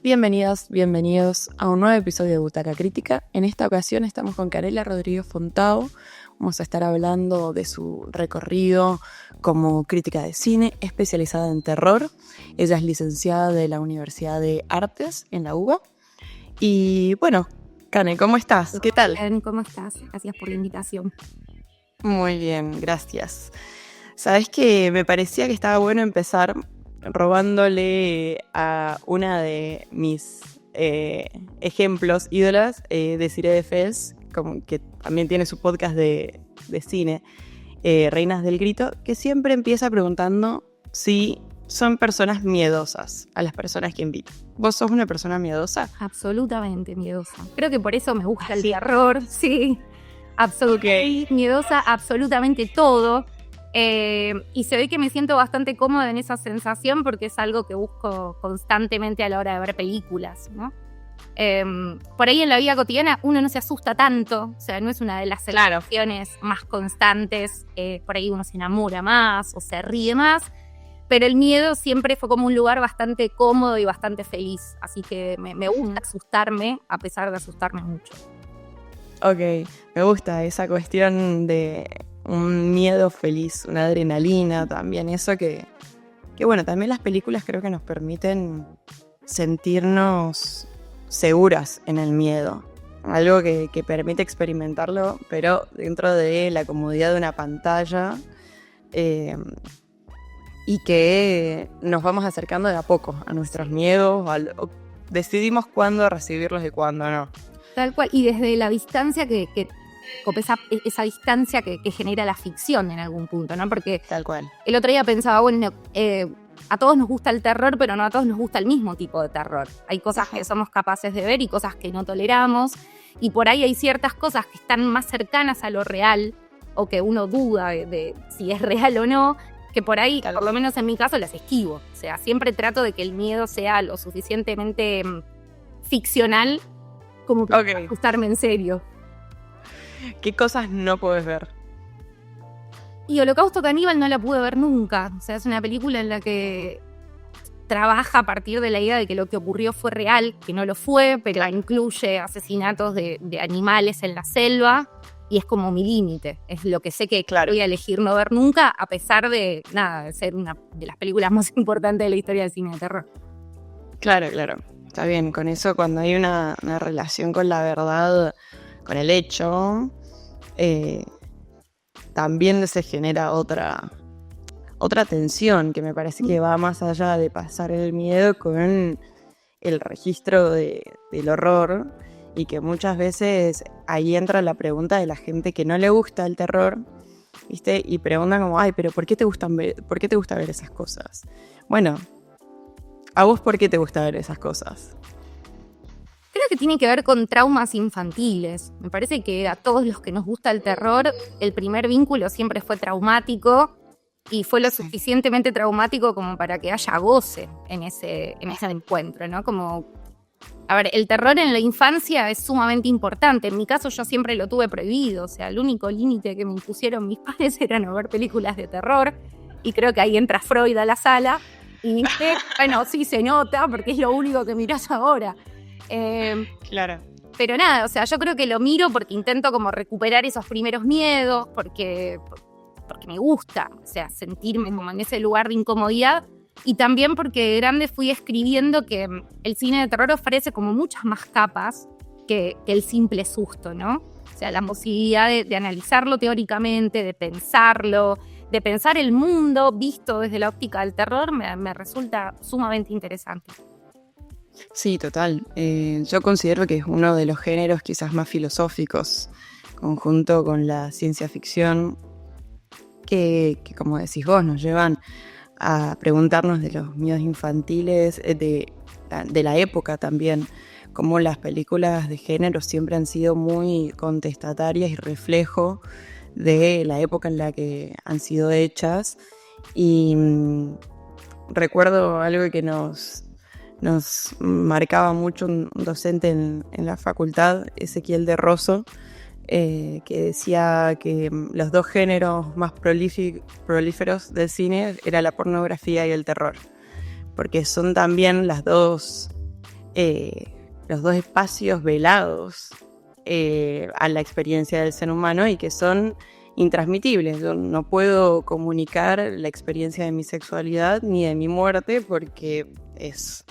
Bienvenidos a un nuevo episodio de Butaca Crítica. En esta ocasión estamos con Karela Rodríguez Fontao. Vamos a estar hablando de su recorrido como crítica de cine especializada en terror. Ella es licenciada de la Universidad de Artes en la UBA. Y bueno, Kane, ¿cómo estás? ¿Qué tal? Bien, ¿cómo estás? Gracias por la invitación. Muy bien, gracias. Sabes que me parecía que estaba bueno empezar robándole a una de mis ejemplos, ídolas, Desirée de Fez, como que también tiene su podcast de cine, Reinas del Grito, que siempre empieza preguntando si son personas miedosas a las personas que invita. ¿Vos sos una persona miedosa? Absolutamente miedosa. Creo que por eso me gusta el terror, sí. Absolutamente miedosa, absolutamente todo. Y se ve que me siento bastante cómoda en esa sensación porque es algo que busco constantemente a la hora de ver películas, ¿no? Por ahí en la vida cotidiana uno no se asusta tanto, o sea, no es una de las sensaciones más constantes, por ahí uno se enamora más o se ríe más, pero el miedo siempre fue como un lugar bastante cómodo y bastante feliz, así que me gusta asustarme a pesar de asustarme mucho. Ok, me gusta esa cuestión de un miedo feliz, una adrenalina también, eso que bueno, también las películas creo que nos permiten sentirnos seguras en el miedo, algo que permite experimentarlo, pero dentro de la comodidad de una pantalla, y que nos vamos acercando de a poco a nuestros miedos, decidimos cuándo recibirlos y cuándo no. Tal cual, y desde la distancia como esa distancia que genera la ficción en algún punto, ¿no? Porque tal cual. El otro día pensaba, bueno, a todos nos gusta el terror, pero no a todos nos gusta el mismo tipo de terror. Hay cosas que somos capaces de ver y cosas que no toleramos, y por ahí hay ciertas cosas que están más cercanas a lo real, o que uno duda de si es real o no, que por ahí, por lo menos en mi caso, las esquivo. O sea, siempre trato de que el miedo sea lo suficientemente ficcional como para asustarme en serio. ¿Qué cosas no puedes ver? Y Holocausto Caníbal no la pude ver nunca. O sea, es una película en la que trabaja a partir de la idea de que lo que ocurrió fue real, que no lo fue, pero incluye asesinatos de animales en la selva, y es como mi límite. Es lo que sé que voy a elegir no ver nunca, a pesar de ser una de las películas más importantes de la historia del cine de terror. Claro. Está bien, con eso cuando hay una relación con la verdad, con el hecho, también se genera otra tensión que me parece que va más allá de pasar el miedo con el registro del horror, y que muchas veces ahí entra la pregunta de la gente que no le gusta el terror, ¿viste? Y preguntan como, ay, pero ¿por qué te gusta ver esas cosas? Bueno, ¿a vos por qué te gusta ver esas cosas? Creo que tiene que ver con traumas infantiles. Me parece que a todos los que nos gusta el terror, el primer vínculo siempre fue traumático, y fue lo suficientemente traumático como para que haya goce en ese encuentro, ¿no? Como, a ver, el terror en la infancia es sumamente importante. En mi caso yo siempre lo tuve prohibido, o sea, el único límite que me impusieron mis padres era no ver películas de terror, y creo que ahí entra Freud a la sala y dice, bueno, sí se nota porque es lo único que mirás ahora. Claro. Pero nada, o sea, yo creo que lo miro porque intento como recuperar esos primeros miedos, porque me gusta, o sea, sentirme como en ese lugar de incomodidad, y también porque de grande fui escribiendo que el cine de terror ofrece como muchas más capas que el simple susto, ¿no? O sea, la posibilidad de analizarlo teóricamente, de pensarlo, de pensar el mundo visto desde la óptica del terror, me resulta sumamente interesante. Sí, total. Yo considero que es uno de los géneros quizás más filosóficos, conjunto con la ciencia ficción, que como decís vos, nos llevan a preguntarnos de los miedos infantiles, de la época también, como las películas de género siempre han sido muy contestatarias y reflejo de la época en la que han sido hechas. Y recuerdo algo que nos marcaba mucho un docente en la facultad, Ezequiel de Rosso, que decía que los dos géneros más prolíferos del cine era la pornografía y el terror, porque son también las dos los dos espacios velados a la experiencia del ser humano y que son intransmitibles. Yo no puedo comunicar la experiencia de mi sexualidad ni de mi muerte porque es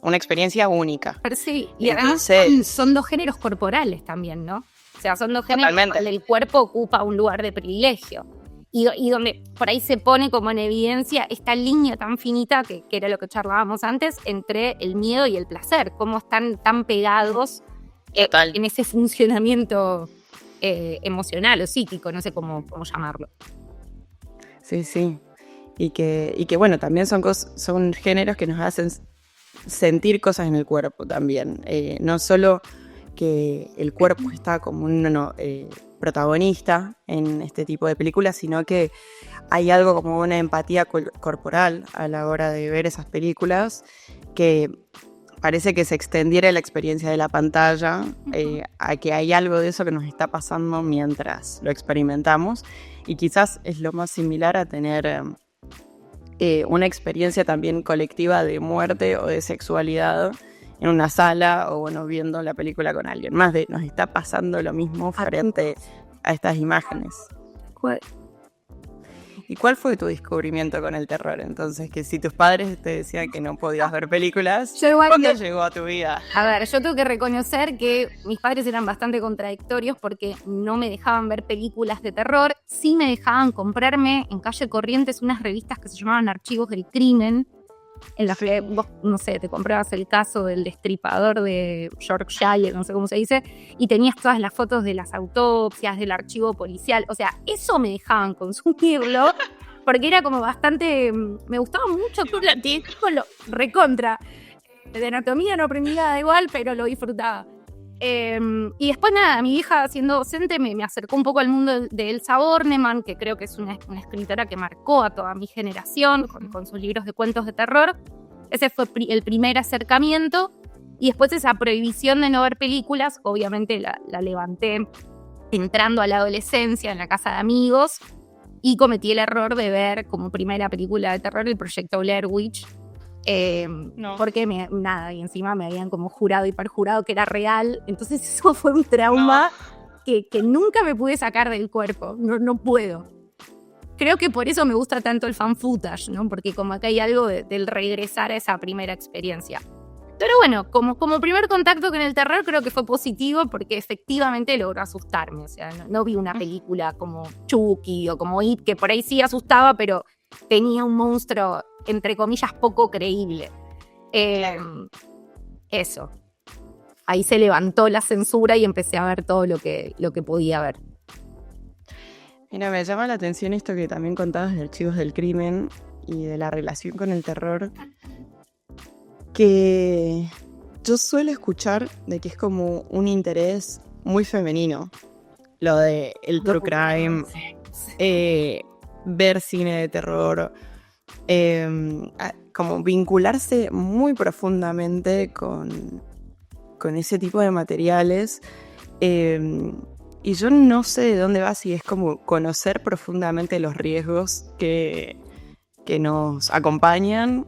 una experiencia única. Pero sí, y Entonces, además son dos géneros corporales también, ¿no? O sea, son dos géneros donde el cuerpo ocupa un lugar de privilegio. Y donde por ahí se pone como en evidencia esta línea tan finita, que era lo que charlábamos antes, entre el miedo y el placer. Cómo están tan pegados en ese funcionamiento emocional o psíquico, no sé cómo llamarlo. Sí, sí. Y que bueno, también son géneros que nos hacen sentir cosas en el cuerpo también. No solo que el cuerpo está como un protagonista en este tipo de películas, sino que hay algo como una empatía corporal a la hora de ver esas películas que parece que se extendiera la experiencia de la pantalla a que hay algo de eso que nos está pasando mientras lo experimentamos, y quizás es lo más similar a tener una experiencia también colectiva de muerte o de sexualidad en una sala o bueno, viendo la película con alguien más, de nos está pasando lo mismo frente a estas imágenes. ¿Y cuál fue tu descubrimiento con el terror? Entonces, que si tus padres te decían que no podías ver películas, ¿cuándo llegó a tu vida? A ver, yo tengo que reconocer que mis padres eran bastante contradictorios porque no me dejaban ver películas de terror, sí me dejaban comprarme en Calle Corrientes unas revistas que se llamaban Archivos del Crimen, en las que vos, no sé, te comprabas el caso del destripador de Yorkshire, no sé cómo se dice, y tenías todas las fotos de las autopsias, del archivo policial. O sea, eso me dejaban consumirlo, porque era como bastante... Me gustaba mucho con lo recontra. De anatomía no aprendí nada igual, pero lo disfrutaba. Y después nada, mi hija siendo docente me acercó un poco al mundo de Elsa Bornemann, que creo que es una escritora que marcó a toda mi generación con sus libros de cuentos de terror. Ese fue el primer acercamiento, y después esa prohibición de no ver películas, obviamente la levanté entrando a la adolescencia en la casa de amigos, y cometí el error de ver como primera película de terror el proyecto Blair Witch. No. Porque y encima me habían como jurado y perjurado que era real, entonces eso fue un trauma que nunca me pude sacar del cuerpo, no puedo. Creo que por eso me gusta tanto el fan footage, ¿no? Porque como acá hay algo del regresar a esa primera experiencia. Pero bueno, como primer contacto con el terror creo que fue positivo porque efectivamente logró asustarme, o sea, no vi una película como Chucky o como It, que por ahí sí asustaba, pero tenía un monstruo, entre comillas, poco creíble. Eso. Ahí se levantó la censura y empecé a ver todo lo que podía ver. Mira, me llama la atención esto que también contabas de Archivos del Crimen y de la relación con el terror, que yo suelo escuchar de que es como un interés muy femenino, lo de el true crime, ver cine de terror, como vincularse muy profundamente con ese tipo de materiales, y yo no sé de dónde va, si es como conocer profundamente los riesgos que nos acompañan,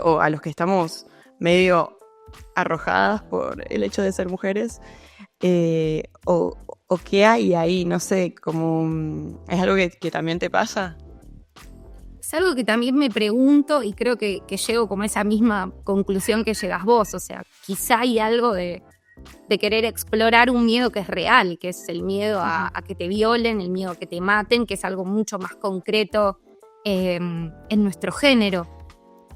o a los que estamos medio arrojadas por el hecho de ser mujeres, o qué hay ahí, no sé, como es algo que también te pasa. Es algo que también me pregunto y creo que llego como a esa misma conclusión que llegas vos. O sea, quizá hay algo de querer explorar un miedo que es real, que es el miedo a que te violen, el miedo a que te maten, que es algo mucho más concreto en nuestro género.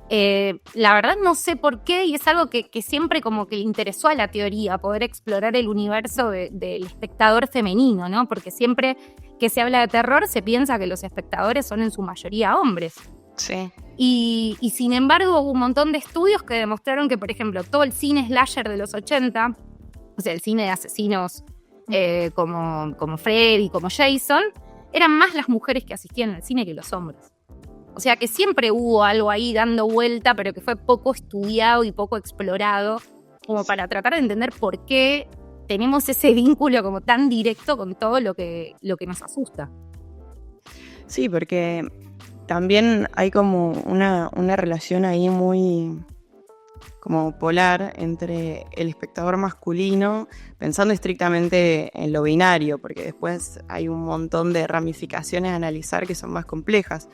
La verdad no sé por qué, y es algo que siempre como que le interesó a la teoría, poder explorar el universo del espectador femenino, ¿no? Porque siempre que se habla de terror se piensa que los espectadores son en su mayoría hombres. Sí. Y sin embargo hubo un montón de estudios que demostraron que, por ejemplo, todo el cine slasher de los 80, o sea, el cine de asesinos como Freddy, como Jason, eran más las mujeres que asistían al cine que los hombres. O sea que siempre hubo algo ahí dando vuelta, pero que fue poco estudiado y poco explorado, como para tratar de entender por qué tenemos ese vínculo como tan directo con todo lo que nos asusta. Sí, porque también hay como una relación ahí muy como polar entre el espectador masculino, pensando estrictamente en lo binario, porque después hay un montón de ramificaciones a analizar que son más complejas,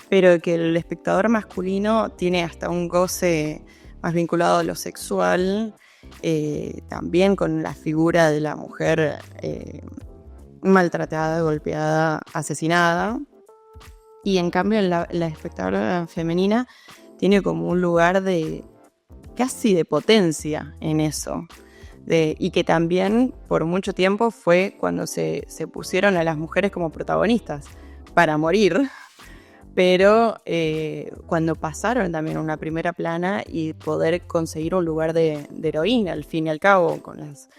pero que el espectador masculino tiene hasta un goce más vinculado a lo sexual, también con la figura de la mujer maltratada, golpeada, asesinada, y en cambio la espectadora femenina tiene como un lugar de casi de potencia en eso. Y que también por mucho tiempo fue cuando se pusieron a las mujeres como protagonistas para morir, pero cuando pasaron también a una primera plana y poder conseguir un lugar de heroína, al fin y al cabo, con las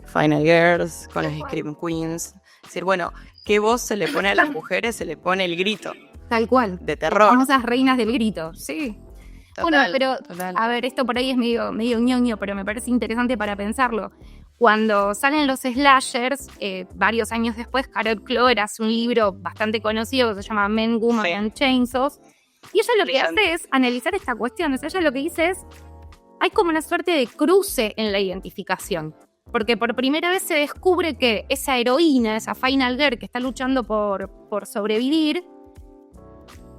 Final Girls, con las Scream Queens. Es decir, bueno, ¿qué voz se le pone a las mujeres? Se le pone el grito. Tal cual. De terror. Las famosas reinas del grito, sí. Total, bueno, pero, total. A ver, esto por ahí es medio ñoño, pero me parece interesante para pensarlo. Cuando salen los slashers, varios años después, Carol Clover hace un libro bastante conocido que se llama Men, Women and Chainsaws. Y ella lo que hace es analizar esta cuestión. O sea, ella lo que dice es, hay como una suerte de cruce en la identificación. Porque por primera vez se descubre que esa heroína, esa Final Girl que está luchando por sobrevivir,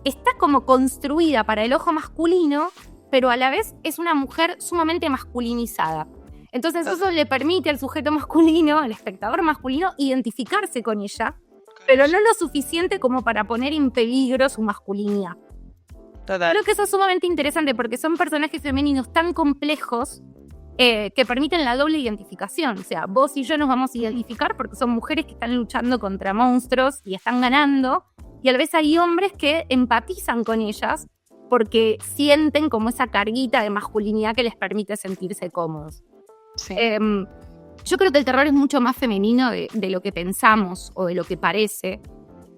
está como construida para el ojo masculino, pero a la vez es una mujer sumamente masculinizada. Entonces eso le permite al sujeto masculino, al espectador masculino, identificarse con ella, pero no lo suficiente como para poner en peligro su masculinidad. Total. Creo que eso es sumamente interesante porque son personajes femeninos tan complejos que permiten la doble identificación. O sea, vos y yo nos vamos a identificar porque son mujeres que están luchando contra monstruos y están ganando, y a la vez hay hombres que empatizan con ellas porque sienten como esa carguita de masculinidad que les permite sentirse cómodos. Sí. Yo creo que el terror es mucho más femenino de lo que pensamos o de lo que parece.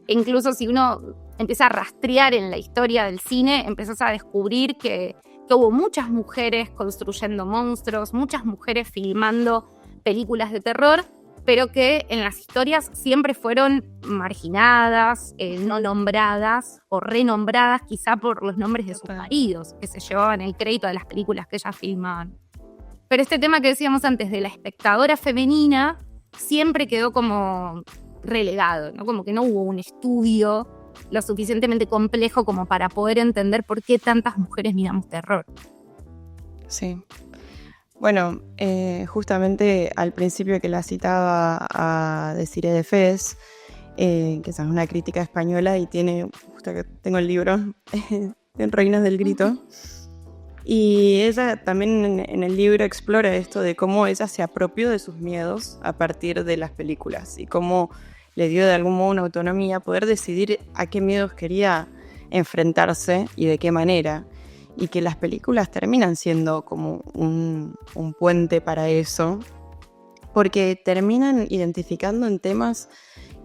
E incluso si uno empieza a rastrear en la historia del cine, empezás a descubrir que hubo muchas mujeres construyendo monstruos, muchas mujeres filmando películas de terror, pero que en las historias siempre fueron marginadas, no nombradas o renombradas quizá por los nombres de sus maridos, que se llevaban el crédito de las películas que ellas filmaban. Pero este tema que decíamos antes de la espectadora femenina siempre quedó como relegado, ¿no? Como que no hubo un estudio lo suficientemente complejo como para poder entender por qué tantas mujeres miramos terror. Sí. Bueno, justamente al principio que la citaba a Desirée de Fez, que es una crítica española y tiene, justo que tengo el libro, en Reinas del Grito, y ella también en el libro explora esto de cómo ella se apropió de sus miedos a partir de las películas y cómo le dio de algún modo una autonomía poder decidir a qué miedos quería enfrentarse y de qué manera. Y que las películas terminan siendo como un puente para eso, porque terminan identificando en temas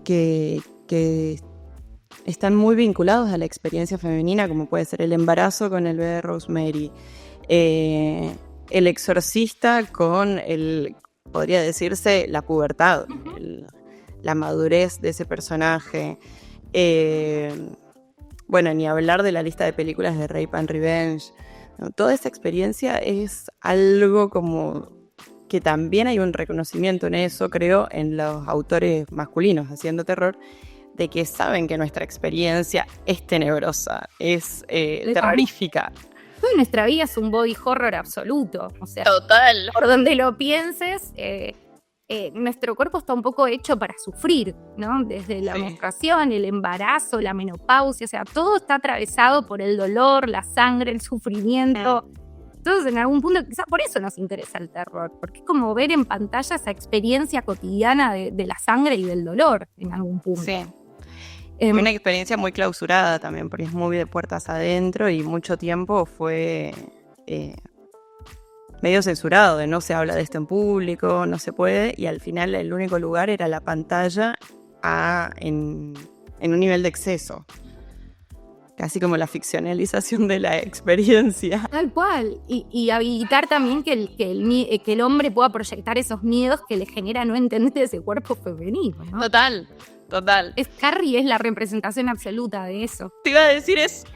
que están muy vinculados a la experiencia femenina, como puede ser el embarazo con el bebé de Rosemary, el exorcista con podría decirse, la pubertad, la madurez de ese personaje. Bueno, ni hablar de la lista de películas de Rape and Revenge. ¿No? Toda esta experiencia es algo como que también hay un reconocimiento en eso, creo, en los autores masculinos haciendo terror, de que saben que nuestra experiencia es tenebrosa, es terrorífica. Toda nuestra vida es un body horror absoluto. O sea, total. Por donde lo pienses, nuestro cuerpo está un poco hecho para sufrir, ¿no? Desde la menstruación, el embarazo, la menopausia, o sea, todo está atravesado por el dolor, la sangre, el sufrimiento. Entonces, en algún punto, quizás por eso nos interesa el terror, porque es como ver en pantalla esa experiencia cotidiana de la sangre y del dolor, en algún punto. Sí. Una experiencia muy clausurada también, porque es muy de puertas adentro y mucho tiempo fue medio censurado, de no se habla de esto en público, no se puede, y al final el único lugar era la pantalla en un nivel de exceso. Casi como la ficcionalización de la experiencia. Tal cual. Y habilitar también que el hombre pueda proyectar esos miedos que le genera no entender ese cuerpo femenino, ¿no? Total. Carrie es la representación absoluta de eso. Te iba a decir eso.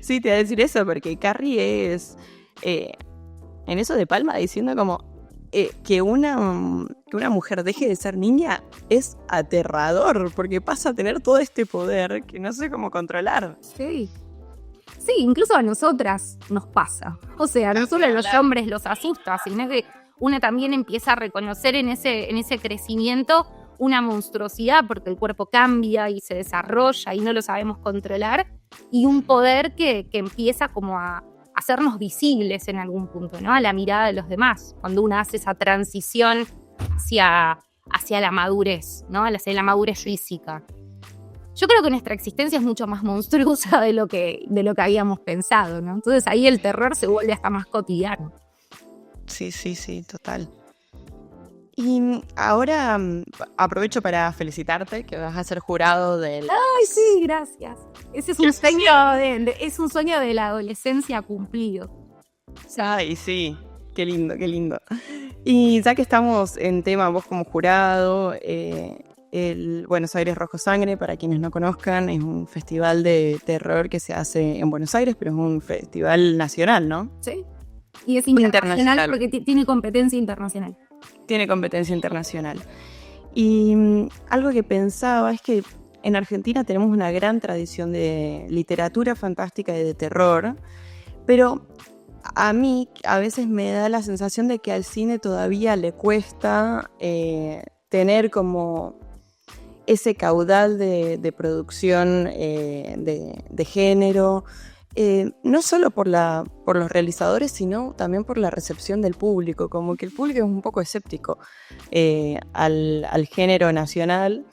Sí, te voy a decir eso, porque Carrie es, en eso de Palma, diciendo como que una mujer deje de ser niña es aterrador, porque pasa a tener todo este poder que no sé cómo controlar. Sí. Sí, incluso a nosotras nos pasa. O sea, no solo a los hombres los asusta, sino que una también empieza a reconocer en ese crecimiento una monstruosidad, porque el cuerpo cambia y se desarrolla y no lo sabemos controlar, y un poder que empieza como a hacernos visibles en algún punto, ¿no? A la mirada de los demás, cuando uno hace esa transición hacia la madurez, ¿no? Hacia la madurez física. Yo creo que nuestra existencia es mucho más monstruosa de lo que habíamos pensado, ¿no? Entonces ahí el terror se vuelve hasta más cotidiano. Sí, total. Y ahora aprovecho para felicitarte que vas a ser jurado del... ¡Ay, sí, gracias! Ese es un sueño de la adolescencia cumplido. Ay, sí, qué lindo, qué lindo. Y ya que estamos en tema, vos como jurado, el Buenos Aires Rojo Sangre, para quienes no conozcan, es un festival de terror que se hace en Buenos Aires, pero es un festival nacional, ¿no? Sí. Y es internacional porque tiene competencia internacional. Tiene competencia internacional. Y algo que pensaba es que en Argentina tenemos una gran tradición de literatura fantástica y de terror, pero a mí a veces me da la sensación de que al cine todavía le cuesta tener como ese caudal de producción de género, no solo por los realizadores, sino también por la recepción del público, como que el público es un poco escéptico al género nacional,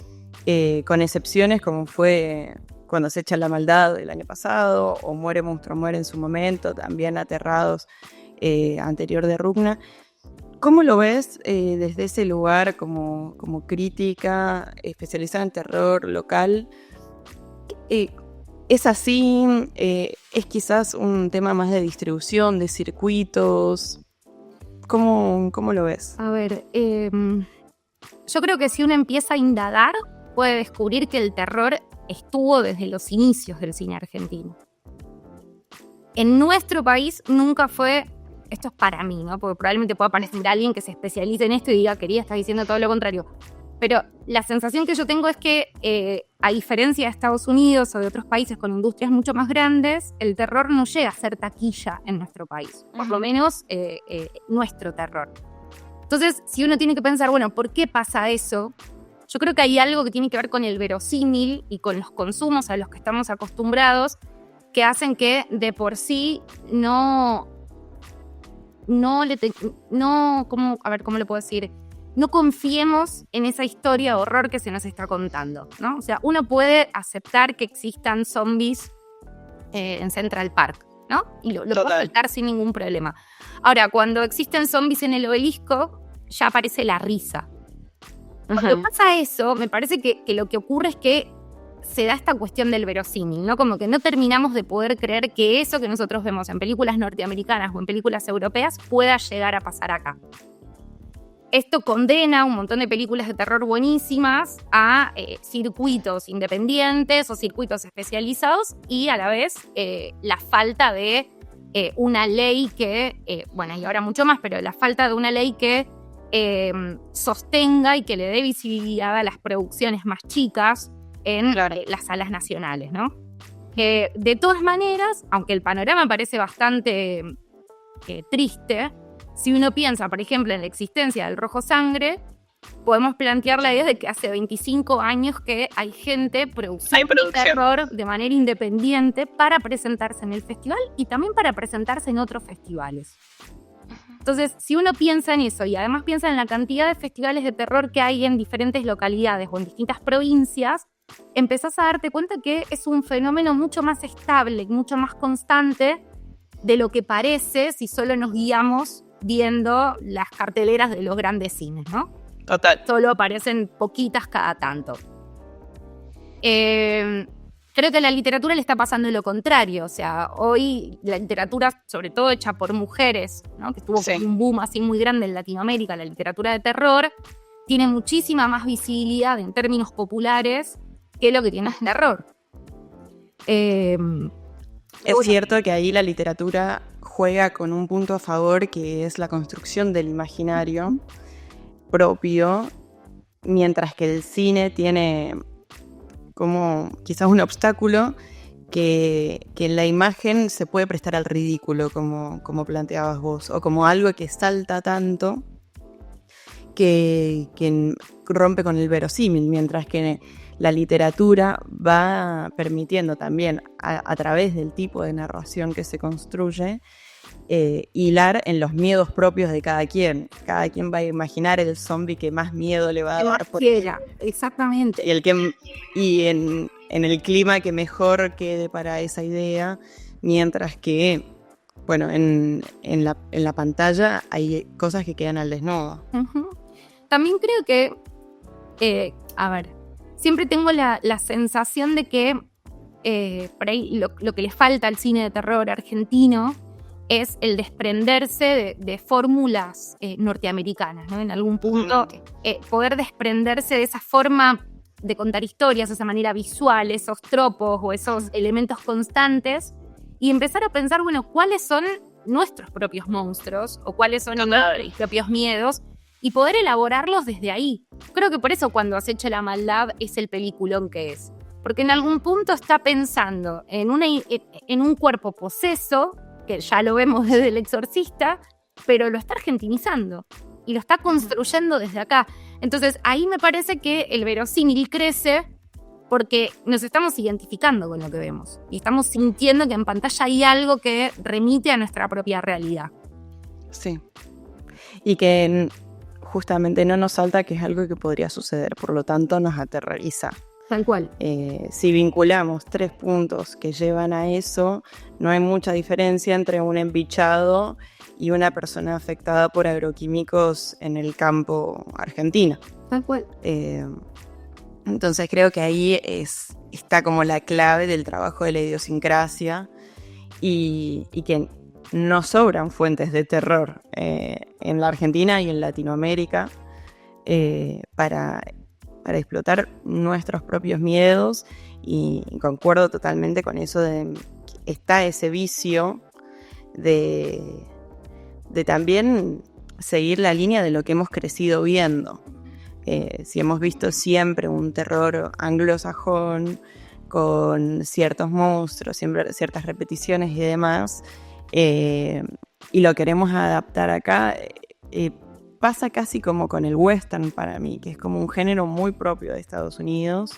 con excepciones como fue Cuando se echa la maldad el año pasado, o Muere Monstruo Muere en su momento, también Aterrados, anterior de Rugna. ¿Cómo lo ves desde ese lugar como crítica especializada en terror local? ¿Es así? ¿Es quizás un tema más de distribución, de circuitos? ¿Cómo lo ves? A ver, yo creo que si uno empieza a indagar, puede descubrir que el terror estuvo desde los inicios del cine argentino. En nuestro país nunca fue... Esto es para mí, ¿no? Porque probablemente pueda aparecer alguien que se especialice en esto y diga, querida, estás diciendo todo lo contrario. Pero la sensación que yo tengo es que, a diferencia de Estados Unidos o de otros países con industrias mucho más grandes, el terror no llega a ser taquilla en nuestro país. Por lo menos nuestro terror. Entonces, si uno tiene que pensar, bueno, ¿por qué pasa eso? Yo creo que hay algo que tiene que ver con el verosímil y con los consumos a los que estamos acostumbrados, que hacen que de por sí ¿cómo le puedo decir? No confiemos en esa historia de horror que se nos está contando, ¿no? O sea, uno puede aceptar que existan zombies en Central Park, ¿no? Y lo puede aceptar sin ningún problema. Ahora, cuando existen zombies en el Obelisco, ya aparece la risa. Cuando pasa eso, me parece que lo que ocurre es que se da esta cuestión del verosímil, ¿no? Como que no terminamos de poder creer que eso que nosotros vemos en películas norteamericanas o en películas europeas pueda llegar a pasar acá. Esto condena un montón de películas de terror buenísimas a circuitos independientes o circuitos especializados y a la vez la falta de una ley que, y ahora mucho más, pero la falta de una ley que sostenga y que le dé visibilidad a las producciones más chicas en las salas nacionales, ¿no? De todas maneras, aunque el panorama parece bastante triste, si uno piensa, por ejemplo, en la existencia del Rojo Sangre, podemos plantear la idea de que hace 25 años que hay gente produciendo terror de manera independiente para presentarse en el festival y también para presentarse en otros festivales. Entonces, si uno piensa en eso y además piensa en la cantidad de festivales de terror que hay en diferentes localidades o en distintas provincias, empezás a darte cuenta que es un fenómeno mucho más estable, mucho más constante de lo que parece si solo nos guiamos viendo las carteleras de los grandes cines, ¿no? Total. Solo aparecen poquitas cada tanto. Creo que a la literatura le está pasando lo contrario. O sea, hoy la literatura, sobre todo hecha por mujeres, ¿no? Que tuvo un boom así muy grande en Latinoamérica, la literatura de terror, tiene muchísima más visibilidad en términos populares que lo que tiene el terror. Es cierto que ahí la literatura juega con un punto a favor, que es la construcción del imaginario propio, mientras que el cine tiene como quizás un obstáculo que en la imagen se puede prestar al ridículo, como planteabas vos, o como algo que salta tanto que rompe con el verosímil, mientras que la literatura va permitiendo también, a través del tipo de narración que se construye, hilar en los miedos propios de cada quien. Cada quien va a imaginar el zombie que más miedo le va a dar. Exactamente. Y en el clima que mejor quede para esa idea, mientras que, bueno, en la pantalla hay cosas que quedan al desnudo. Uh-huh. También creo que, siempre tengo la sensación de que por ahí lo que le falta al cine de terror argentino es el desprenderse de fórmulas norteamericanas, ¿no? En algún punto, poder desprenderse de esa forma de contar historias, esa manera visual, esos tropos o esos elementos constantes, y empezar a pensar, bueno, ¿cuáles son nuestros propios monstruos o cuáles son nuestros propios miedos? Y poder elaborarlos desde ahí. Creo que por eso Cuando acecha la maldad es el peliculón que es. Porque en algún punto está pensando en un cuerpo poseso, que ya lo vemos desde El Exorcista, pero lo está argentinizando y lo está construyendo desde acá. Entonces ahí me parece que el verosímil crece porque nos estamos identificando con lo que vemos y estamos sintiendo que en pantalla hay algo que remite a nuestra propia realidad. Sí. Y que justamente no nos salta que es algo que podría suceder, por lo tanto nos aterroriza. Tal cual. Si vinculamos 3 puntos que llevan a eso, no hay mucha diferencia entre un embichado y una persona afectada por agroquímicos en el campo argentino. Tal cual. Entonces creo que ahí está como la clave del trabajo de la idiosincrasia y que no sobran fuentes de terror en la Argentina y en Latinoamérica para explotar nuestros propios miedos, y concuerdo totalmente con eso de que está ese vicio de también seguir la línea de lo que hemos crecido viendo. Si hemos visto siempre un terror anglosajón con ciertos monstruos, siempre ciertas repeticiones y demás, y lo queremos adaptar acá, pasa casi como con el western para mí, que es como un género muy propio de Estados Unidos,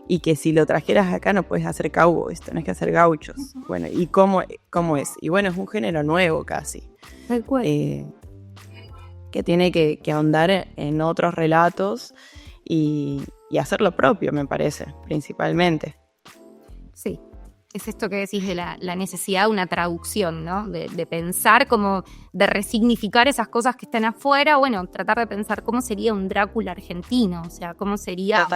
y que si lo trajeras acá no puedes hacer cowboys, tenés que hacer gauchos. Uh-huh. Bueno, ¿y cómo es? Y bueno, es un género nuevo casi. Tal cual. Que tiene que ahondar en otros relatos y hacer lo propio, me parece, principalmente. Sí. Es esto que decís de la necesidad de una traducción, ¿no? De pensar como, de resignificar esas cosas que están afuera. Bueno, tratar de pensar cómo sería un Drácula argentino, o sea, cómo sería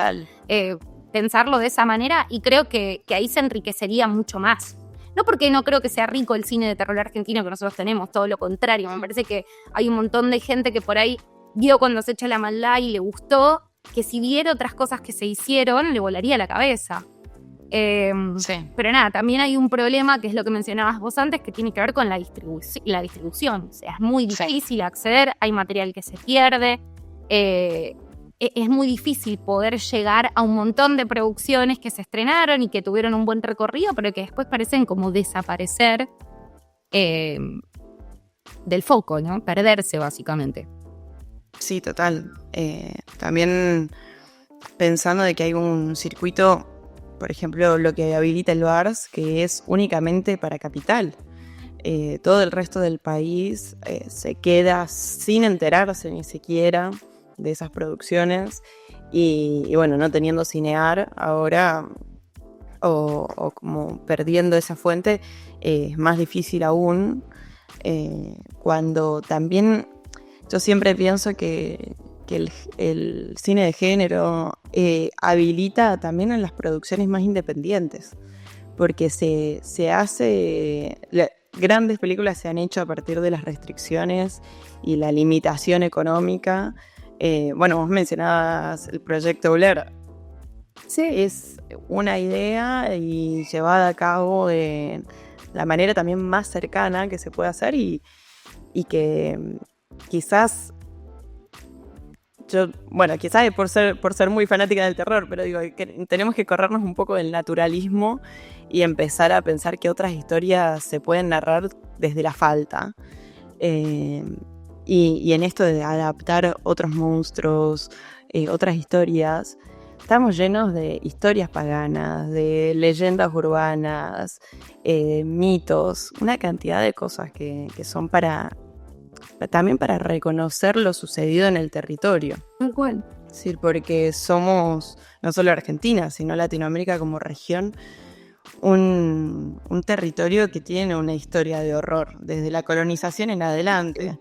pensarlo de esa manera, y creo que ahí se enriquecería mucho más. No porque no creo que sea rico el cine de terror argentino que nosotros tenemos, todo lo contrario. Me parece que hay un montón de gente que por ahí vio Cuando acecha la maldad y le gustó, que si viera otras cosas que se hicieron, le volaría la cabeza. Sí. Pero nada, también hay un problema que es lo que mencionabas vos antes, que tiene que ver con la distribución. O sea, es muy difícil acceder, hay material que se pierde, es muy difícil poder llegar a un montón de producciones que se estrenaron y que tuvieron un buen recorrido, pero que después parecen como desaparecer del foco, ¿no? Perderse básicamente. Sí, total. También pensando de que hay un circuito, por ejemplo, lo que habilita el VARS, que es únicamente para Capital. Todo el resto del país se queda sin enterarse ni siquiera de esas producciones, y bueno, no teniendo Cinear ahora, o como perdiendo esa fuente, es más difícil aún, cuando también yo siempre pienso que el cine de género habilita también en las producciones más independientes, porque se hace... Grandes películas se han hecho a partir de las restricciones y la limitación económica. Bueno, vos mencionabas el proyecto Blair. Sí. Es una idea y llevada a cabo de la manera también más cercana que se puede hacer y que quizás quizás por ser muy fanática del terror, pero digo que tenemos que corrernos un poco del naturalismo y empezar a pensar que otras historias se pueden narrar desde la falta. Y en esto de adaptar otros monstruos, otras historias, estamos llenos de historias paganas, de leyendas urbanas, mitos, una cantidad de cosas que son también para reconocer lo sucedido en el territorio. Tal cual. Es decir, porque somos, no solo Argentina, sino Latinoamérica como región, un territorio que tiene una historia de horror, desde la colonización en adelante.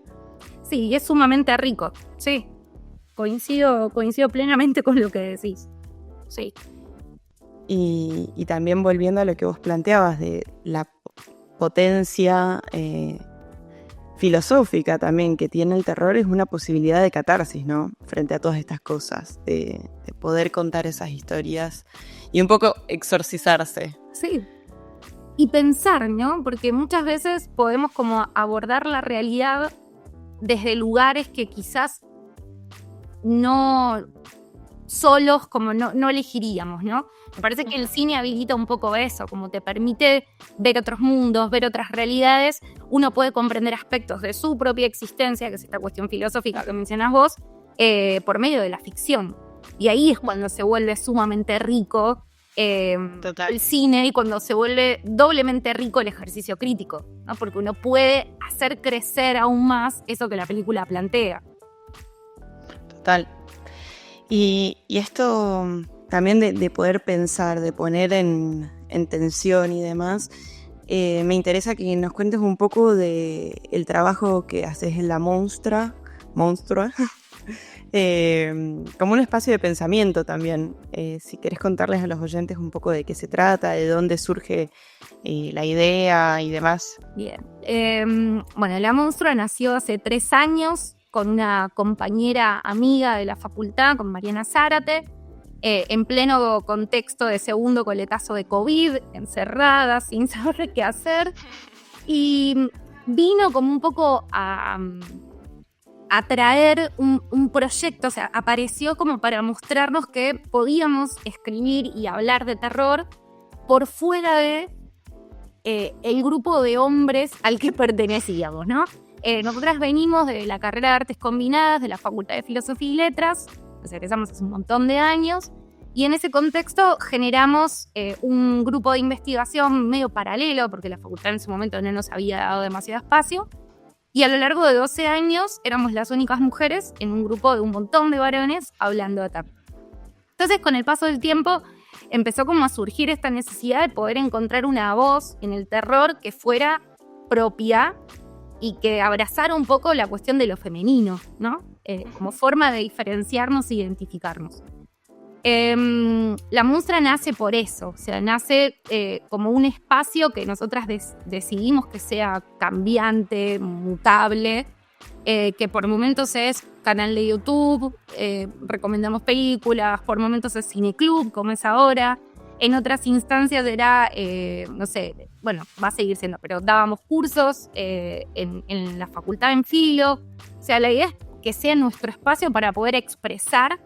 Sí, y es sumamente rico, sí. Coincido plenamente con lo que decís. Sí. Y también volviendo a lo que vos planteabas de la potencia filosófica también que tiene el terror, es una posibilidad de catarsis, ¿no? Frente a todas estas cosas, de poder contar esas historias y un poco exorcizarse. Sí. Y pensar, ¿no? Porque muchas veces podemos como abordar la realidad desde lugares que quizás no solos como no elegiríamos, ¿no? Me parece que el cine habilita un poco eso, como te permite ver otros mundos, ver otras realidades. Uno puede comprender aspectos de su propia existencia, que es esta cuestión filosófica que mencionas vos, por medio de la ficción. Y ahí es cuando se vuelve sumamente rico el cine y cuando se vuelve doblemente rico el ejercicio crítico, ¿no? Porque uno puede hacer crecer aún más eso que la película plantea. Total. Y esto también de poder pensar, de poner en tensión y demás, me interesa que nos cuentes un poco del trabajo que haces en la Monstrua, como un espacio de pensamiento también. Si querés contarles a los oyentes un poco de qué se trata, de dónde surge la idea y demás. Bien. Bueno, la Monstrua nació hace 3 años con una compañera amiga de la facultad, con Mariana Zárate, en pleno contexto de segundo coletazo de COVID, encerrada, sin saber qué hacer. Y vino como un poco a traer un proyecto, o sea, apareció como para mostrarnos que podíamos escribir y hablar de terror por fuera de el grupo de hombres al que pertenecíamos, ¿no? Nosotras venimos de la carrera de Artes Combinadas, de la Facultad de Filosofía y Letras, nos egresamos hace un montón de años, y en ese contexto generamos un grupo de investigación medio paralelo, porque la facultad en ese momento no nos había dado demasiado espacio, y a lo largo de 12 años éramos las únicas mujeres en un grupo de un montón de varones hablando de terror. Entonces, con el paso del tiempo, empezó como a surgir esta necesidad de poder encontrar una voz en el terror que fuera propia y que abrazara un poco la cuestión de lo femenino, ¿no? Como forma de diferenciarnos e identificarnos. La Monstrua nace por eso, o sea, nace como un espacio que nosotras decidimos que sea cambiante, mutable, que por momentos es canal de YouTube, recomendamos películas, por momentos es cineclub, como es ahora. En otras instancias era, no sé, bueno, va a seguir siendo, pero dábamos cursos en la facultad en Filo. O sea, la idea es que sea nuestro espacio para poder expresar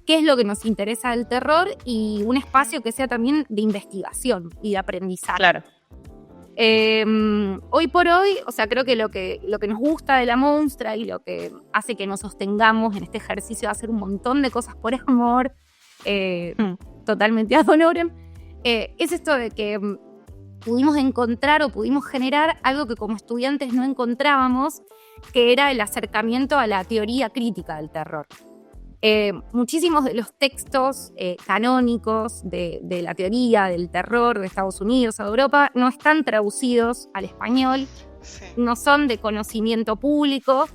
qué es lo que nos interesa del terror y un espacio que sea también de investigación y de aprendizaje. Claro. Hoy por hoy, o sea, creo que lo que nos gusta de la Monstrua y lo que hace que nos sostengamos en este ejercicio de hacer un montón de cosas por amor, totalmente ad honorem, es esto de que pudimos encontrar o pudimos generar algo que como estudiantes no encontrábamos, que era el acercamiento a la teoría crítica del terror. Muchísimos de los textos canónicos de la teoría del terror de Estados Unidos o de Europa no están traducidos al español, sí. No son de conocimiento público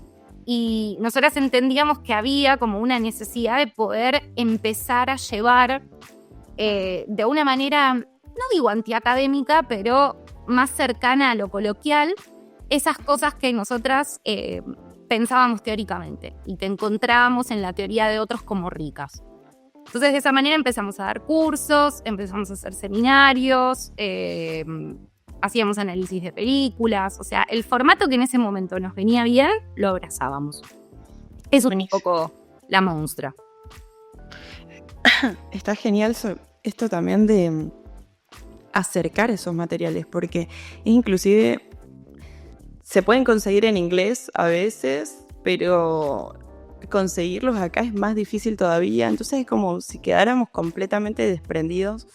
y nosotras entendíamos que había como una necesidad de poder empezar a llevar de una manera, no digo antiacadémica, pero más cercana a lo coloquial, esas cosas que nosotras pensábamos teóricamente y que encontrábamos en la teoría de otros como ricas. Entonces, de esa manera empezamos a dar cursos, empezamos a hacer seminarios, hacíamos análisis de películas, o sea, el formato que en ese momento nos venía bien, lo abrazábamos. Eso es un poco la monstrua. Está genial esto también de acercar esos materiales, porque inclusive se pueden conseguir en inglés a veces, pero conseguirlos acá es más difícil todavía. Entonces es como si quedáramos completamente desprendidos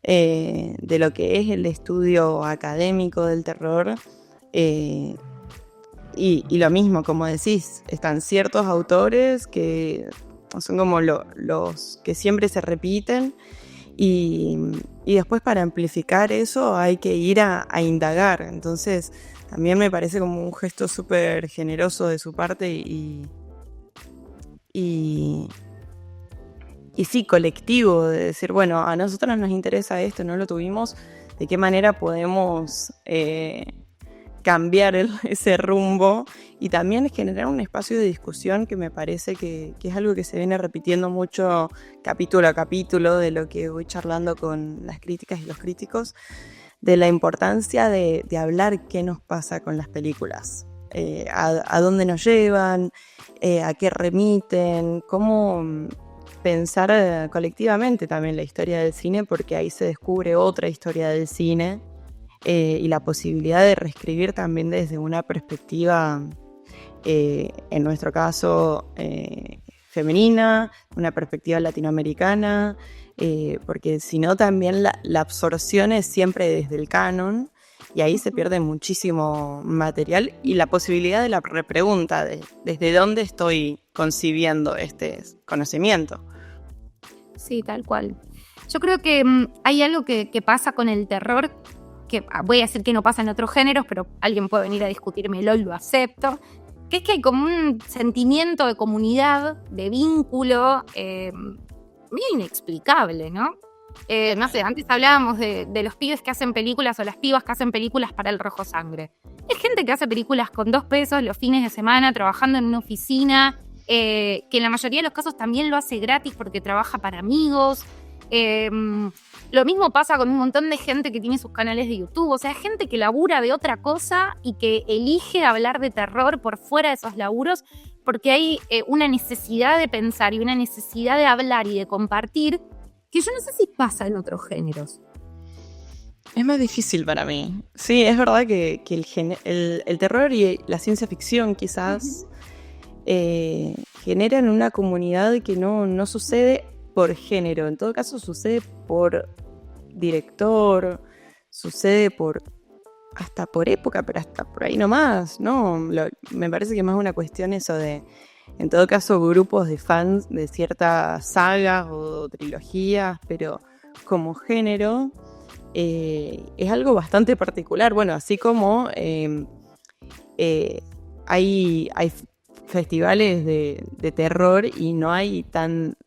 de lo que es el estudio académico del terror. Y lo mismo, como decís, están ciertos autores que son como los que siempre se repiten. Y después para amplificar eso hay que ir a indagar. Entonces también me parece como un gesto súper generoso de su parte y sí, colectivo, de decir, bueno, a nosotros nos interesa esto, no lo tuvimos, ¿de qué manera podemos cambiar ese rumbo? Y también generar un espacio de discusión que me parece que es algo que se viene repitiendo mucho capítulo a capítulo, de lo que voy charlando con las críticas y los críticos, de la importancia de hablar qué nos pasa con las películas, a dónde nos llevan, a qué remiten, cómo pensar colectivamente también la historia del cine, porque ahí se descubre otra historia del cine y la posibilidad de reescribir también desde una perspectiva, en nuestro caso, femenina, una perspectiva latinoamericana, porque si no también la absorción es siempre desde el canon y ahí se pierde muchísimo material y la posibilidad de la repregunta de desde dónde estoy concibiendo este conocimiento. Sí, tal cual. Yo creo que hay algo que pasa con el terror, que voy a decir que no pasa en otros géneros, pero alguien puede venir a discutírmelo y lo acepto, que es que hay como un sentimiento de comunidad, de vínculo, medio inexplicable, ¿no? No sé, antes hablábamos de los pibes que hacen películas o las pibas que hacen películas para el Rojo Sangre. Es gente que hace películas con 2 pesos los fines de semana, trabajando en una oficina, que en la mayoría de los casos también lo hace gratis porque trabaja para amigos. Lo mismo pasa con un montón de gente que tiene sus canales de YouTube, o sea, gente que labura de otra cosa y que elige hablar de terror por fuera de esos laburos porque hay una necesidad de pensar y una necesidad de hablar y de compartir que yo no sé si pasa en otros géneros. Es más difícil para mí. Sí, es verdad que el terror y la ciencia ficción quizás generan una comunidad que no sucede por género. En todo caso sucede por director, sucede hasta por época, pero hasta por ahí nomás, ¿no? Me parece que más una cuestión eso de, en todo caso, grupos de fans de ciertas sagas o trilogías, pero como género es algo bastante particular. Bueno, así como hay festivales de terror y no hay tan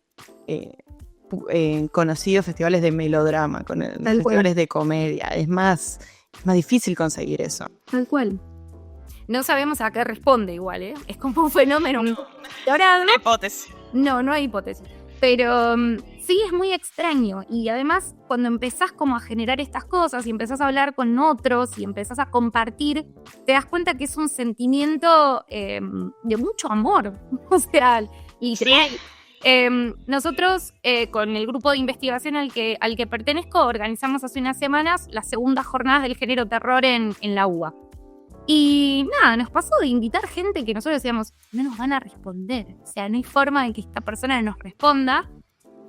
conocidos festivales de melodrama, festivales de comedia. Es más difícil conseguir eso. Tal cual. No sabemos a qué responde igual, ¿eh? Es como un fenómeno. No hay hipótesis. No hay hipótesis. Pero sí es muy extraño. Y además, cuando empezás como a generar estas cosas y empezás a hablar con otros y empezás a compartir, te das cuenta que es un sentimiento de mucho amor. O sea, literal. Sí. Nosotros, con el grupo de investigación al que pertenezco, organizamos hace unas semanas las segundas jornadas del género terror en la UBA. Y nada, nos pasó de invitar gente que nosotros decíamos, no nos van a responder. O sea, no hay forma de que esta persona nos responda.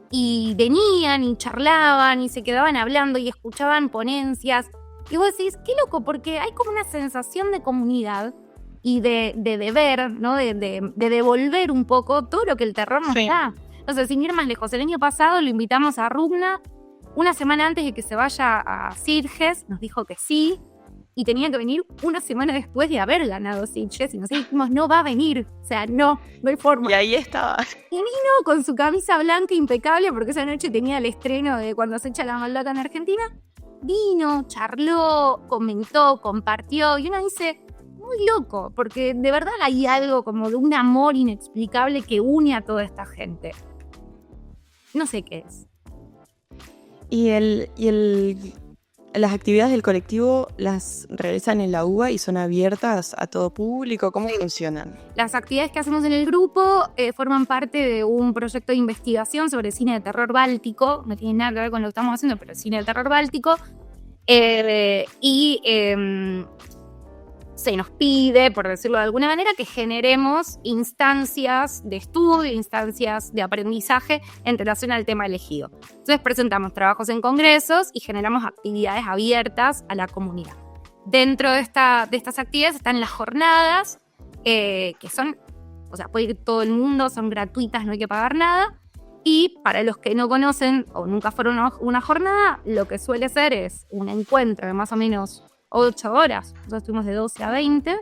Y venían y charlaban y se quedaban hablando y escuchaban ponencias. Y vos decís, qué loco, porque hay como una sensación de comunidad y de deber, ¿no? De devolver un poco todo lo que el terror nos da. Entonces, sin ir más lejos, el año pasado lo invitamos a Rugna, una semana antes de que se vaya a Sitges, nos dijo que sí, y tenía que venir una semana después de haber ganado Sitges, y nosotros dijimos, no va a venir, o sea, no hay forma. Y ahí estaba. Y vino con su camisa blanca impecable, porque esa noche tenía el estreno de Cuando se echa la maldad en Argentina. Vino, charló, comentó, compartió, y uno dice, muy loco, porque de verdad hay algo como de un amor inexplicable que une a toda esta gente. No sé qué es. Y el las actividades del colectivo las realizan en la UBA y son abiertas a todo público. ¿Cómo funcionan? Las actividades que hacemos en el grupo forman parte de un proyecto de investigación sobre cine de terror báltico. No tiene nada que ver con lo que estamos haciendo, pero cine de terror báltico. Se nos pide, por decirlo de alguna manera, que generemos instancias de estudio, instancias de aprendizaje en relación al tema elegido. Entonces presentamos trabajos en congresos y generamos actividades abiertas a la comunidad. Dentro de estas actividades están las jornadas, que son, o sea, puede ir todo el mundo, son gratuitas, no hay que pagar nada. Y para los que no conocen o nunca fueron a una jornada, lo que suele ser es un encuentro de más o menos 8 horas, nosotros estuvimos de 12 a 20,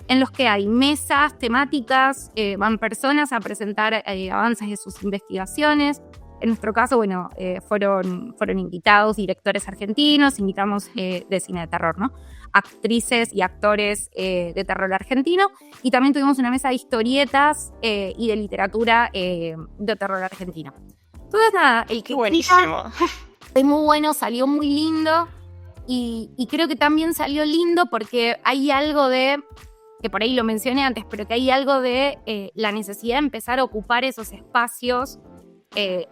en los que hay mesas temáticas, van personas a presentar avances de sus investigaciones. En nuestro caso, bueno, fueron invitados directores argentinos, invitamos de cine de terror, ¿no? Actrices y actores de terror argentino, y también tuvimos una mesa de historietas y de literatura de terror argentino. Entonces, nada, el que buenísimo. Fue muy bueno, salió muy lindo. Y creo que también salió lindo porque hay algo de, que por ahí lo mencioné antes, pero que hay algo de la necesidad de empezar a ocupar esos espacios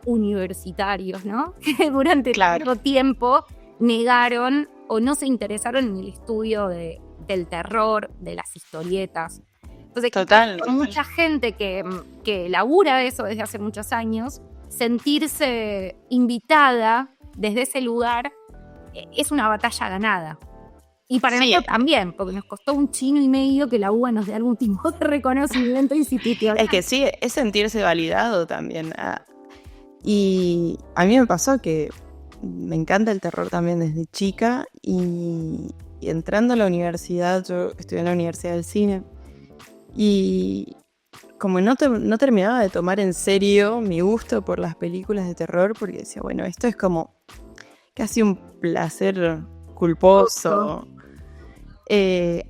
universitarios, ¿no? Que durante tanto tiempo negaron o no se interesaron en el estudio del terror, de las historietas. Entonces, total. Con mucha gente que labura eso desde hace muchos años, sentirse invitada desde ese lugar es una batalla ganada. Y para nosotros también, porque nos costó un chino y medio que la UBA nos dé algún tipo de reconocimiento institucional. Es que sí, es sentirse validado también. Y a mí me pasó que me encanta el terror también desde chica y entrando a la universidad, yo estudié en la Universidad del Cine y como no terminaba de tomar en serio mi gusto por las películas de terror, porque decía, bueno, esto es como casi un placer culposo.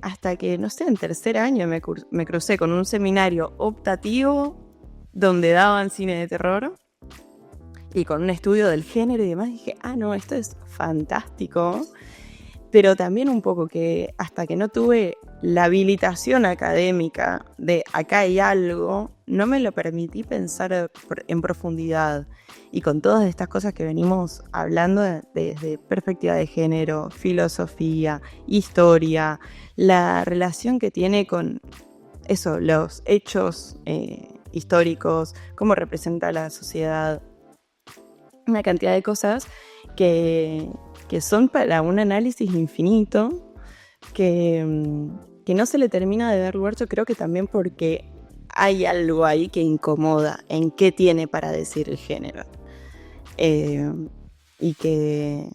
Hasta que, no sé, en tercer año me crucé con un seminario optativo donde daban cine de terror y con un estudio del género y demás. Dije, no, esto es fantástico. Pero también un poco que hasta que no tuve la habilitación académica de acá hay algo, no me lo permití pensar en profundidad. Y con todas estas cosas que venimos hablando desde perspectiva de género, filosofía, historia, la relación que tiene con eso, los hechos históricos, cómo representa la sociedad, una cantidad de cosas que son para un análisis infinito, que no se le termina de dar lugar, yo creo que también porque hay algo ahí que incomoda en qué tiene para decir el género. Y que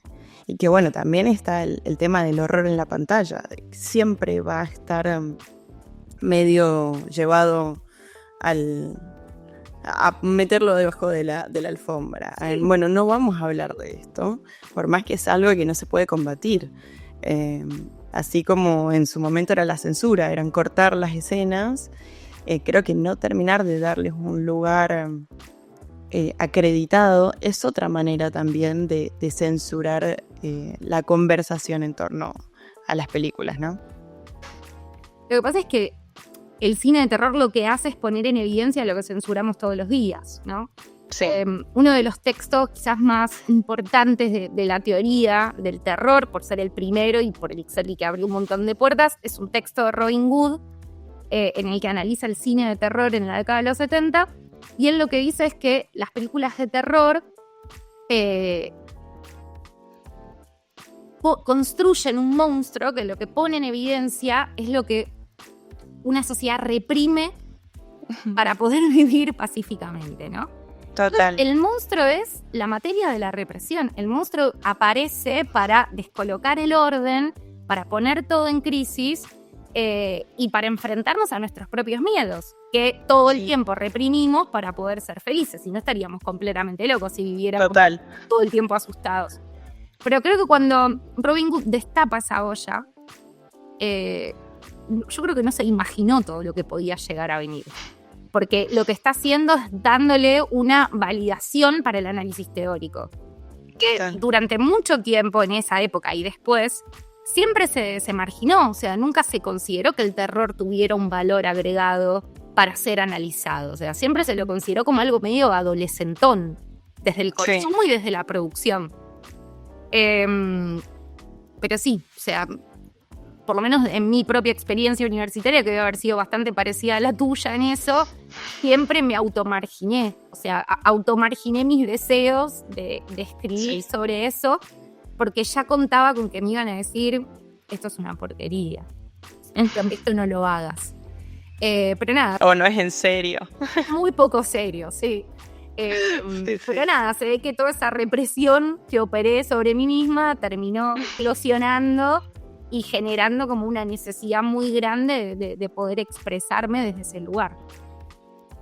bueno, también está el tema del horror en la pantalla. Siempre va a estar medio llevado a meterlo debajo de la alfombra. Sí. Bueno, no vamos a hablar de esto, por más que es algo que no se puede combatir. Así como en su momento era la censura, eran cortar las escenas, creo que no terminar de darles un lugar acreditado es otra manera también de censurar la conversación en torno a las películas, ¿no? Lo que pasa es que el cine de terror lo que hace es poner en evidencia lo que censuramos todos los días, ¿no? Sí. Uno de los textos quizás más importantes de la teoría del terror, por ser el primero y por el ser el que abrió un montón de puertas, es un texto de Robin Hood en el que analiza el cine de terror en la década de los 70, y él lo que dice es que las películas de terror construyen un monstruo que lo que pone en evidencia es lo que una sociedad reprime para poder vivir pacíficamente, ¿no? Total. El monstruo es la materia de la represión. El monstruo aparece para descolocar el orden, para poner todo en crisis y para enfrentarnos a nuestros propios miedos, que todo el tiempo reprimimos para poder ser felices. Si no, estaríamos completamente locos si viviéramos todo el tiempo asustados. Pero creo que cuando Robin Hood destapa esa olla, yo creo que no se imaginó todo lo que podía llegar a venir. Porque lo que está haciendo es dándole una validación para el análisis teórico. porque durante mucho tiempo en esa época y después siempre se marginó, o sea, nunca se consideró que el terror tuviera un valor agregado para ser analizado, o sea, siempre se lo consideró como algo medio adolescentón, desde el consumo y desde la producción. Pero sí, o sea, por lo menos en mi propia experiencia universitaria, que debe haber sido bastante parecida a la tuya en eso, siempre me automarginé, o sea, automarginé mis deseos de escribir sobre eso, porque ya contaba con que me iban a decir, esto es una porquería, esto no lo hagas. Pero nada. O no es en serio. Muy poco serio, sí. Pero nada, se ve que toda esa represión que operé sobre mí misma terminó eclosionando y generando como una necesidad muy grande de poder expresarme desde ese lugar.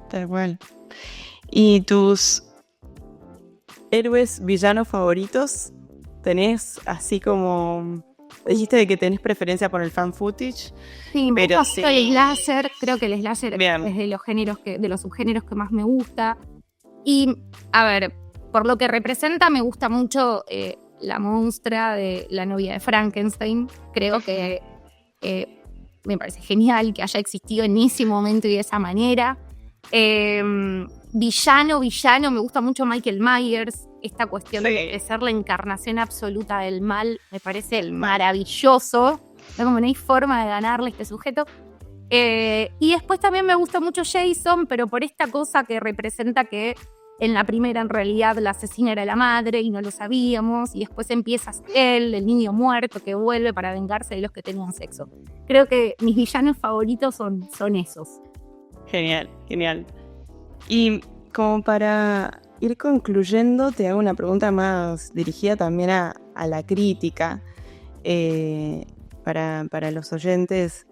Tal cual. ¿Y tus héroes villanos favoritos? ¿Tenés así como... Dijiste de que tenés preferencia por el fan footage? Sí, pero sí. El slasher, creo que el slasher es de los subgéneros que más me gusta. Y, a ver, por lo que representa, me gusta mucho la monstrua de la novia de Frankenstein. Creo que me parece genial que haya existido en ese momento y de esa manera. Villano, me gusta mucho Michael Myers. Esta cuestión de ser la encarnación absoluta del mal me parece maravilloso. No, como no hay forma de ganarle a este sujeto. Y después también me gusta mucho Jason, pero por esta cosa que representa que en la primera en realidad la asesina era la madre y no lo sabíamos, y después empieza él, el niño muerto que vuelve para vengarse de los que tenían sexo. Creo que mis villanos favoritos son esos. Genial. Y como para ir concluyendo, te hago una pregunta más dirigida también a la crítica. Para los oyentes,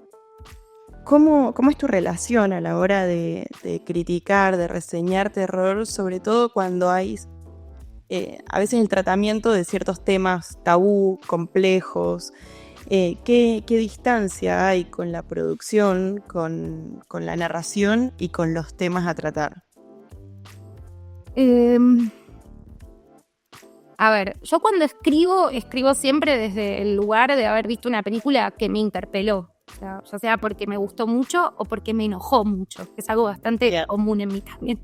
¿cómo es tu relación a la hora de criticar, de reseñar terror, sobre todo cuando hay a veces el tratamiento de ciertos temas tabú, complejos? ¿Qué distancia hay con la producción, con la narración y con los temas a tratar? A ver, yo cuando escribo siempre desde el lugar de haber visto una película que me interpeló. O sea, ya sea porque me gustó mucho o porque me enojó mucho, que es algo bastante común en mí también.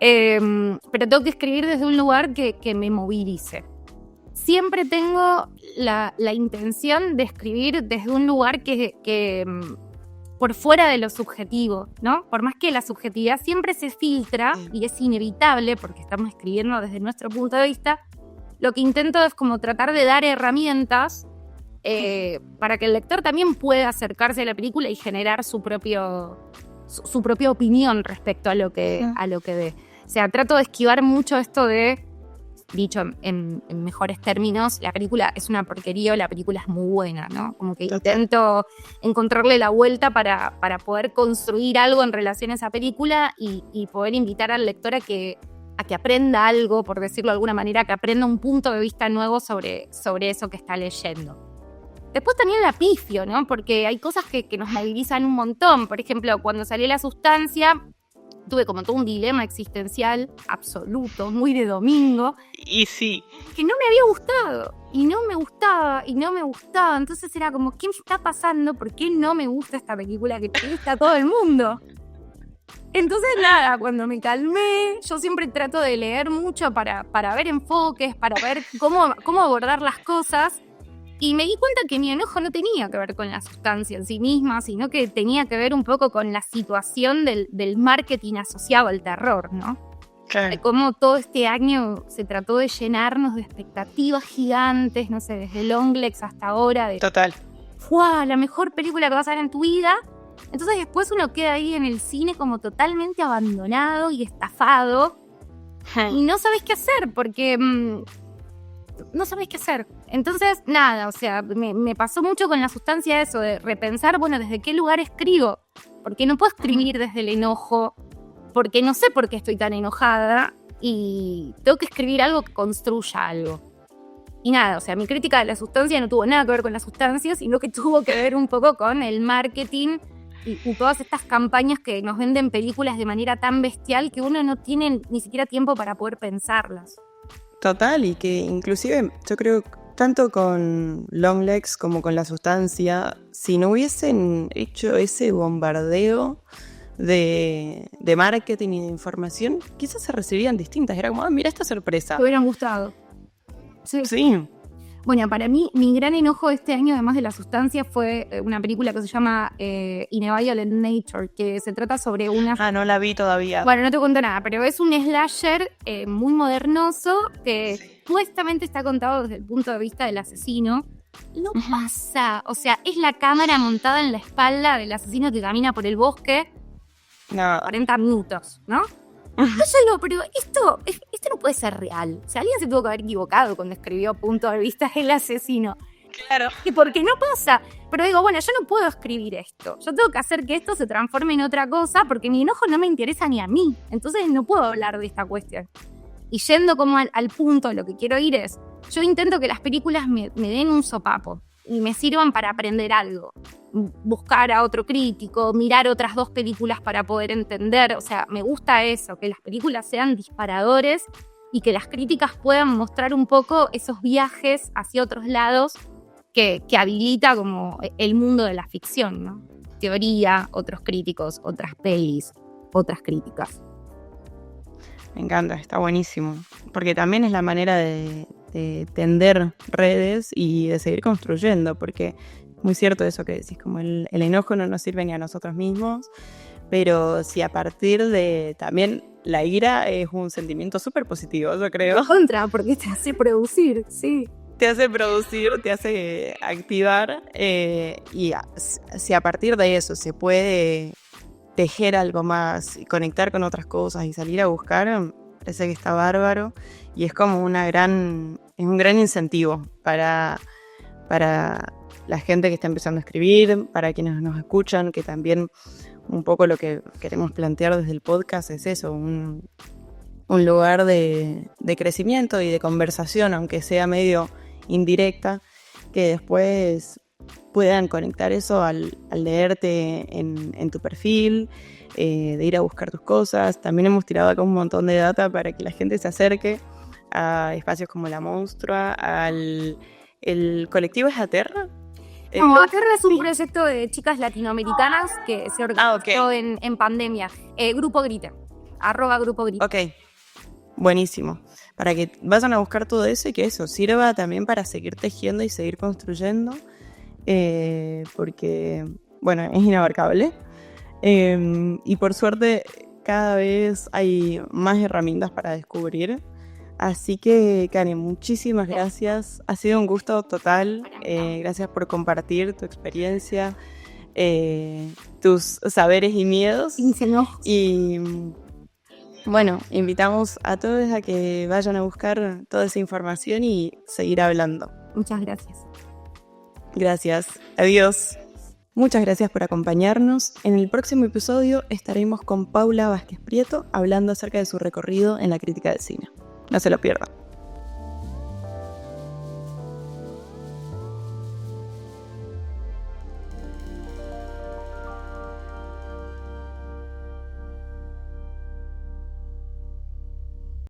Pero tengo que escribir desde un lugar que me movilice. Siempre tengo la intención de escribir desde un lugar que por fuera de lo subjetivo, ¿no? Por más que la subjetividad siempre se filtra y es inevitable porque estamos escribiendo desde nuestro punto de vista, lo que intento es como tratar de dar herramientas para que el lector también pueda acercarse a la película y generar su propia opinión respecto a lo que ve. O sea, trato de esquivar mucho esto de, dicho en mejores términos, la película es una porquería o la película es muy buena, ¿no? Como que intento encontrarle la vuelta para poder construir algo en relación a esa película y poder invitar al lector a que aprenda algo, por decirlo de alguna manera, que aprenda un punto de vista nuevo sobre eso que está leyendo. Después también la pifio, ¿no? Porque hay cosas que nos movilizan un montón. Por ejemplo, cuando salió La Sustancia, tuve como todo un dilema existencial absoluto, muy de domingo. Y sí. Que no me había gustado. Y no me gustaba. Entonces era como, ¿qué me está pasando? ¿Por qué no me gusta esta película que le gusta a todo el mundo? Entonces nada, cuando me calmé, yo siempre trato de leer mucho para ver enfoques, para ver cómo abordar las cosas. Y me di cuenta que mi enojo no tenía que ver con la sustancia en sí misma, sino que tenía que ver un poco con la situación del marketing asociado al terror, ¿no? Claro. Cómo todo este año se trató de llenarnos de expectativas gigantes, no sé, desde Longlegs hasta ahora. Total. ¡Fua! La mejor película que vas a ver en tu vida. Entonces después uno queda ahí en el cine como totalmente abandonado y estafado. Y no sabes qué hacer, porque... no sabes qué hacer. Entonces, nada, o sea, me pasó mucho con La Sustancia eso, de repensar, bueno, ¿desde qué lugar escribo? Porque no puedo escribir desde el enojo, porque no sé por qué estoy tan enojada y tengo que escribir algo que construya algo. Y nada, o sea, mi crítica de La Sustancia no tuvo nada que ver con La Sustancia, sino que tuvo que ver un poco con el marketing y todas estas campañas que nos venden películas de manera tan bestial que uno no tiene ni siquiera tiempo para poder pensarlas. Total, y que inclusive yo creo tanto con Longlegs como con La Sustancia, si no hubiesen hecho ese bombardeo de marketing y de información, quizás se recibían distintas. Era como, mira esta sorpresa. Te hubieran gustado. Sí. Bueno, para mí, mi gran enojo este año, además de La Sustancia, fue una película que se llama In a Violent Nature, que se trata sobre una... no la vi todavía. Bueno, no te cuento nada, pero es un slasher muy modernoso que supuestamente está contado desde el punto de vista del asesino. No pasa, o sea, es la cámara montada en la espalda del asesino que camina por el bosque 40 minutos, ¿no? Pero esto no puede ser real. O sea, alguien se tuvo que haber equivocado cuando escribió punto de vista del asesino. Claro. Y porque no pasa. Pero digo, bueno, yo no puedo escribir esto. Yo tengo que hacer que esto se transforme en otra cosa porque mi enojo no me interesa ni a mí. Entonces no puedo hablar de esta cuestión. Y yendo como al punto, lo que quiero ir es, yo intento que las películas me den un sopapo y me sirvan para aprender algo. Buscar a otro crítico, mirar otras 2 películas para poder entender. O sea, me gusta eso, que las películas sean disparadores y que las críticas puedan mostrar un poco esos viajes hacia otros lados que habilita como el mundo de la ficción, ¿no? Teoría, otros críticos, otras pelis, otras críticas. Me encanta, está buenísimo. Porque también es la manera de tender redes y de seguir construyendo, porque muy cierto eso que decís, como el enojo no nos sirve ni a nosotros mismos, pero si a partir de también la ira es un sentimiento súper positivo, yo creo. Contra, porque te hace producir, sí. Te hace producir, te hace activar, y si a partir de eso se puede tejer algo más y conectar con otras cosas y salir a buscar, parece que está bárbaro y es como un gran incentivo para la gente que está empezando a escribir, para quienes nos escuchan, que también un poco lo que queremos plantear desde el podcast es eso, un lugar de crecimiento y de conversación, aunque sea medio indirecta, que después puedan conectar eso al leerte en tu perfil, de ir a buscar tus cosas. También hemos tirado acá un montón de data para que la gente se acerque a espacios como La Monstrua, el colectivo es Aterra. No, Aterra es un proyecto de chicas latinoamericanas que se organizó en pandemia. Grupo Grite, @Grupo Grite. Ok, buenísimo. Para que vayan a buscar todo eso y que eso sirva también para seguir tejiendo y seguir construyendo, porque, bueno, es inabarcable. Y por suerte cada vez hay más herramientas para descubrir. Así que, Karen, muchísimas gracias. Ha sido un gusto total. Gracias por compartir tu experiencia, tus saberes y miedos. Y bueno, invitamos a todos a que vayan a buscar toda esa información y seguir hablando. Muchas gracias. Gracias. Adiós. Muchas gracias por acompañarnos. En el próximo episodio estaremos con Paula Vázquez Prieto hablando acerca de su recorrido en la crítica del cine. No se lo pierdan.